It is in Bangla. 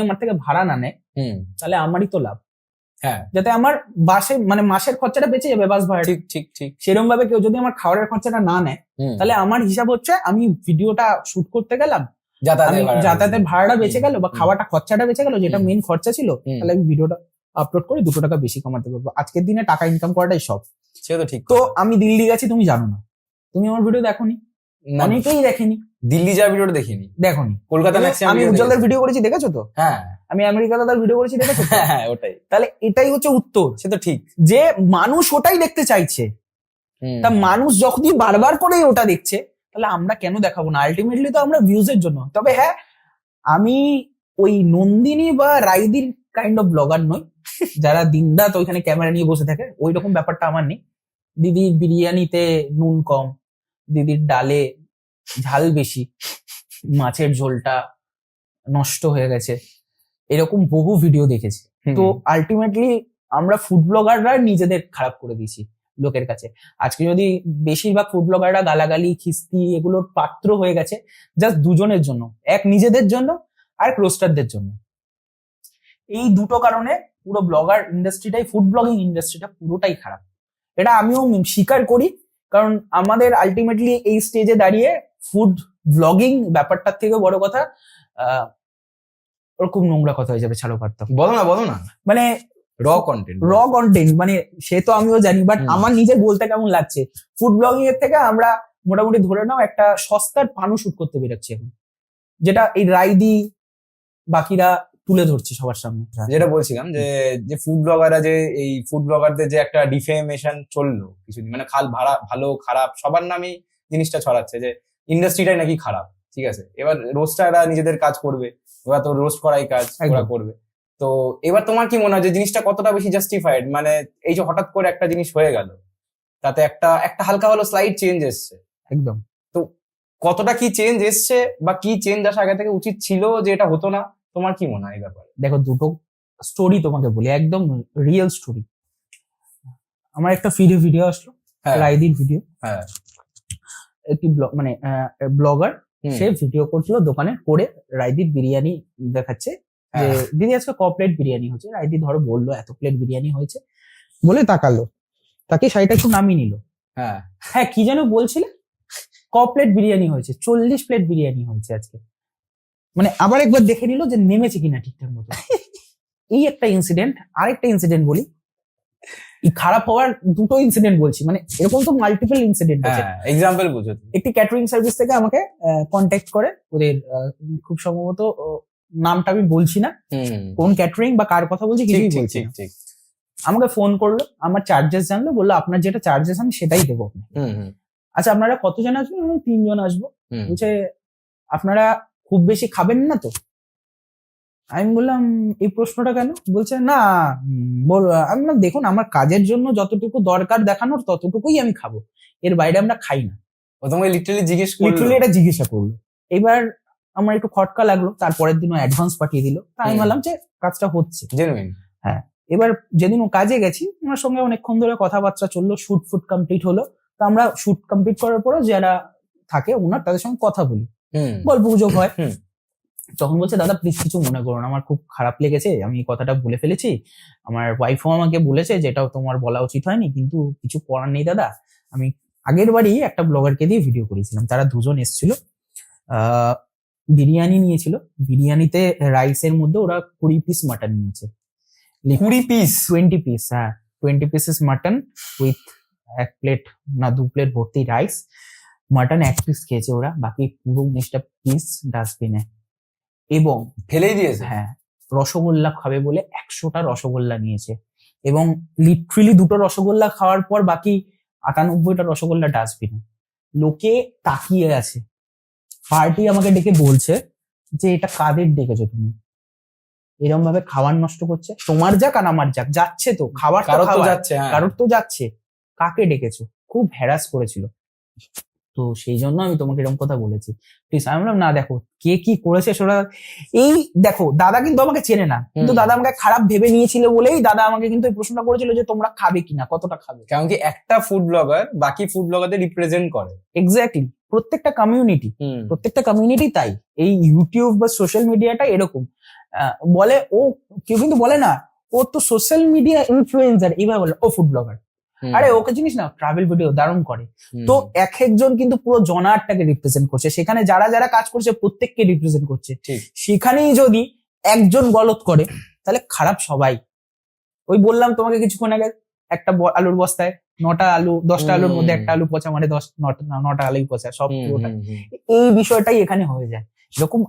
আমার থেকে ভাড়া না নেয় তাহলে আমারই তো লাভ। হ্যাঁ, যাতে আমার বাসে মানে মাসের খরচাটা বেঁচে যাবে বাস ভাড়া। ঠিক ঠিক ঠিক। সেরকম ভাবে কেউ যদি আমার খাবারের খরচাটা না নেয় তাহলে আমার হিসাব হচ্ছে আমি ভিডিওটা শুট করতে গেলাম, আমি যাতায়াতের ভাড়াটা বেঁচে গেল বা খাওয়াটা খরচাটা বেঁচে গেল, যেটা মেইন খরচা ছিল, তাহলে আমি ভিডিওটা আপলোড করে 2 টাকা বেশি কামাতে পারবো। আজকের দিনে টাকা ইনকাম করাটাই সব। সে তো ঠিক। তো আমি দিল্লি গেছি, তুমি জানো না, তুমি আমার ভিডিও দেখোনি, অনেকেই দেখেনি। দিল্লি যাওয়ার ভিডিওটা দেখিনি, দেখোনি। কলকাতা আমি উজ্জ্বলদের ভিডিও করেছি, দেখেছো তো? হ্যাঁ। আমি আমেরিকাতে তার ভিডিও করেছি, দেখেছো? হ্যাঁ, ওটাই। তাহলে এটাই হচ্ছে উত্তর। সে তো ঠিক যে মানুষ ওটাই দেখতে চাইছে, তা মানুষ যখনই বারবার করে ওটা দেখছে তাহলে আমরা কেন দেখাবো না? আলটিমেটলি তো আমরা ভিউজ এর জন্য। তবে হ্যাঁ, আমি ওই নন্দিনী বা রাইদির কাইন্ড অফ ব্লগার নই যারা দিনরাত ওইখানে ক্যামেরা নিয়ে বসে থাকে, ওই রকম ব্যাপারটা আমার নেই। দিদির বিরিয়ানিতে নুন কম, দিদির ডালে ঝাল বেশি, মাছের ঝোলটা নষ্ট হয়ে গেছে, এরকম বহু ভিডিও দেখেছি। তো আলটিমেটলি আমরা ফুড ব্লগাররা নিজেদের খারাপ করে দিয়েছি লোকের কাছে। আজকে যদি বেশিরভাগ ফুড ব্লগাররা গালাগালি খিস্তি এগুলোর পাত্র হয়ে গেছে জাস্ট দুজনের জন্য, এক নিজেদের জন্য আর ক্লোস্টারদের জন্য। এই দুটো কারণে পুরো ব্লগার ইন্ডাস্ট্রিটাই, ফুড ব্লগিং ইন্ডাস্ট্রিটা পুরোটাই খারাপ। এটা আমিও স্বীকার করি, কারণ আমাদের আলটিমেটলি এই স্টেজে দাঁড়িয়ে ফুড ব্লগিং ব্যাপারটার থেকে বড় কথা ওর খুব নোংরা কথা হয়ে যাবে, ছাড়ো পারতাম। বলো না মানে র কন্টেন্ট মানে সে তো আমিও জানি, বাট আমার নিজের বলতে কেমন লাগছে, ফুড ব্লগিং এর থেকে আমরা মোটামুটি ধরে নাও একটা সস্তার পানু শুট করতে বেরোচ্ছি এখন, যেটা এই রাইদি বাকিরা তুলে ধরছে সবার সামনে। যেটা বলছিলাম যে ফুড ব্লগাররা, যে এই ফুড ব্লগারদের যে একটা ডিফেমেশন চললো কিছুদিন, মানে ভালো খারাপ সবার নামই জিনিসটা ছড়াচ্ছে যে ইন্ডাস্ট্রিটাই নাকি খারাপ। ঠিক আছে, এবার রোস্টাররা নিজেদের কাজ করবে, ওরা তো রোস্ট করাই কাজ, ওরা করবে। তো এবার তোমার কি মনে হয় যে জিনিসটা কতটা বেশি জাস্টিফাইড? মানে এই যে হঠাৎ করে একটা জিনিস হয়ে গেল, তাতে একটা হালকা হলো স্লাইড চেঞ্জ এসছে, একদম। তো কতটা কি চেঞ্জ এসছে বা কি চেঞ্জ আসা আগে থেকে উচিত ছিল যে এটা হতো না? তোমার কি মনে হয় এই ব্যাপারে? দেখো, দুটো স্টোরি তোমাকে বলি, একদম রিয়েল স্টোরি। আমার একটা ফিডে ভিডিও আসলো, রাইদির ভিডিও। হ্যাঁ, একটি মানে ব্লগার, সে ভিডিও করছিল দোকানে করে, রাইদির বিরিয়ানি দেখাচ্ছে যে দিদি আজকে ক প্লেট বিরিয়ানি হচ্ছে। রাইদি ধরো বললো এত প্লেট বিরিয়ানি হয়েছে, বলে তাকালো, তাকে শাড়িটা একটু নামিয়ে নিল। হ্যাঁ, কি যেন বলছিলে, ক প্লেট বিরিয়ানি হয়েছে, 40 প্লেট বিরিয়ানি হয়েছে আজকে। মানে আবার একবার দেখে নিল যে নেমেছে কিনা ঠিকঠাক মতো। এই একটা ইনসিডেন্ট। আরেকটা ইনসিডেন্ট বলি, এই খারাপ হওয়ার দুটো ইনসিডেন্ট বলছি, মানে এরকম তো মাল্টিপল ইনসিডেন্ট আছে। এক্সাম্পল বুঝো। একটি ক্যাটারিং সার্ভিস থেকে আমাকে কন্ট্যাক্ট করে, ওদের খুব সম্ভবত নামটা আমি বলছি না, কোন ক্যাটারিং বা কার কথা বলছি কিছুই বলছি না, আমাকে ফোন করলো, আমার চার্জেস জানলো, বললো আপনার যেটা চার্জেস আমি সেটাই দেবো। আচ্ছা, আপনারা কতজন আসবেন? 3 জন আসবো। বলছে আপনারা খুব বেশি খাবেন না তো? আমি বললাম এই প্রশ্নটা কেন? বলছে না, আমি বললাম দেখুন, আমার কাজের জন্য যতটুকু দরকার দেখানোর ততটুকুই আমি খাবো, এর বাইরে আমরা খাই না। ও তোমাকে লিটারালি এটা জিজ্ঞাসা করলো। এবার আমার একটু খটকা লাগলো, তারপরের দিনও অ্যাডভান্স পাঠিয়ে দিল। আমি বললাম যে কাজটা হচ্ছে জেনুইন। হ্যাঁ, এবার যেদিন ও কাজে গেছি, ওনার সঙ্গে অনেকক্ষণ ধরে কথাবার্তা চললো, শুট কমপ্লিট হলো। তো আমরা শুট কমপ্লিট করার পরও যারা থাকে ওনার, তাদের সঙ্গে কথা বলি, গল্প গুজব হয়। তখন বলছে দাদা প্লিজ কিছু মনে করো না, আমার খুব খারাপ লেগেছে, আমি এই কথাটা বলে ফেলেছি, আমার ওয়াইফও আমাকে বলেছে যে এটাও তোমার বলা উচিত হয়নি, কিন্তু কিছু করার নেই দাদা। আমি আগের বারই একটা ব্লগারকে দিয়ে ভিডিও করেছিলাম, তারা দুজন এসেছিল, বিরিয়ানি নিয়েছিল, বিরিয়ানিতে রাইসের মধ্যে ওরা 20 পিস মাটন নিয়েছে। 20 পিস? 20 পিস, হ্যাঁ, 20 পিসেস মাটন উইথ 1 প্লেট না 2 প্লেট ভর্তি রাইস। মাটন 1 পিস খেয়েছে ওরা, বাকি পুরো 19টা পিস ডাস্টবিনে, এবং ফেলেই দিয়েছে। হ্যাঁ, রসগোল্লা খাবে বলে 100টা রসগোল্লা নিয়েছে, এবং লিটারালি 2টো রসগোল্লা খাওয়ার পর বাকি 98টা রসগোল্লা ডাস্টবিনে। লোকে তাকিয়ে আছে, পার্টি আমাকে ডেকে বলছে যে এটা কাদের ডেকেছো তুমি, এরকম ভাবে খাবার নষ্ট করছে, তোমার যাক আর আমার যাক, যাচ্ছে তো খাবার, কারোর তো যাচ্ছে, কাকে ডেকেছো? খুব হ্যারাস করেছিল। তো সেই জন্য আমি তোমাকে এরকম কথা বলেছি, প্লিজ। আমি বললাম না, দেখো কে কি করেছে সেটা, এই দেখো দাদা কিন্তু আমাকে চেনে না, কিন্তু দাদা আমাকে খারাপ ভেবে নিয়েছিল বলেই দাদা আমাকে কিন্তু এই প্রশ্নটা করেছিল যে তোমরা খাবে কিনা, কতটা খাবে। কারণ কি একটা ফুড ব্লগার বাকি ফুড ব্লগারদের রিপ্রেজেন্ট করে। এক্স্যাক্টলি, প্রত্যেকটা কমিউনিটি তাই। এই ইউটিউব বা সোশ্যাল মিডিয়াটা এরকম, বলে ও, কেউ কিন্তু বলে না ও তো সোশ্যাল মিডিয়া ইনফ্লুয়েন্সার, এইভাবে বলে ও ফুড ব্লগার। আরে ওকে জিনিস না, ট্রাভেল ভিডিও দারুণ করে। তো এক একজন কিন্তু পুরো জনারটাকে রিপ্রেজেন্ট করছে, সেখানে যারা যারা কাজ করছে প্রত্যেককে রিপ্রেজেন্ট করছে। সেখানেই যদি একজন গলত করে তাহলে খারাপ সবাই। ওই বললাম তোমাকে কিছুক্ষণ আগে, একটা আলুর বস্তায় 9টা আলু, 10টা আলুর মধ্যে একটা আলু পচা, মানে 9টা আলুই পচা সব পুরোটা। এই বিষয়টাই এখানে হয়ে যায়। এরকম